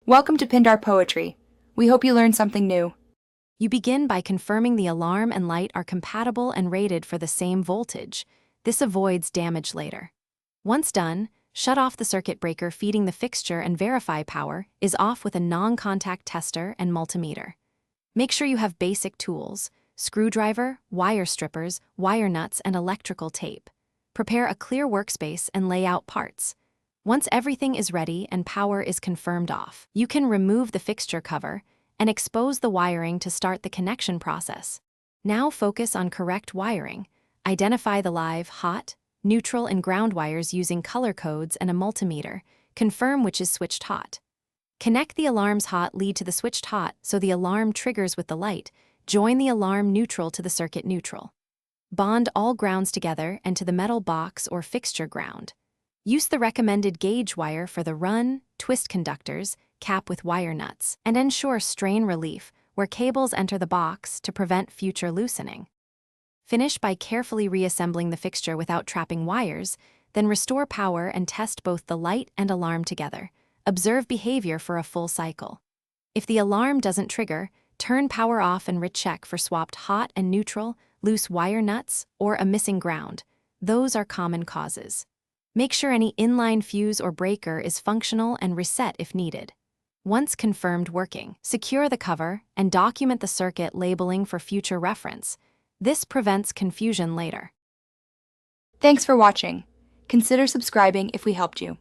Welcome to Pindar Poetry. We hope you learned something new. You begin by confirming the alarm and light are compatible and rated for the same voltage. This avoids damage later. Once done, shut off the circuit breaker feeding the fixture and verify power is off with a non-contact tester and multimeter. Make sure you have basic tools: screwdriver, wire strippers, wire nuts, and electrical tape. Prepare a clear workspace and lay out parts. Once everything is ready and power is confirmed off, you can remove the fixture cover and expose the wiring to start the connection process. Now focus on correct wiring. Identify the live, hot, neutral, and ground wires using color codes and a multimeter. Confirm which is switched hot. Connect the alarm's hot lead to the switched hot so the alarm triggers with the light. Join the alarm neutral to the circuit neutral. Bond all grounds together and to the metal box or fixture ground. Use the recommended gauge wire for the run, twist conductors, cap with wire nuts, and ensure strain relief where cables enter the box to prevent future loosening. Finish by carefully reassembling the fixture without trapping wires, then restore power and test both the light and alarm together. Observe behavior for a full cycle. If the alarm doesn't trigger, turn power off and recheck for swapped hot and neutral, loose wire nuts, or a missing ground. Those are common causes. Make sure any inline fuse or breaker is functional and reset if needed. Once confirmed working, secure the cover and document the circuit labeling for future reference. This prevents confusion later. Thanks for watching. Consider subscribing if we helped you.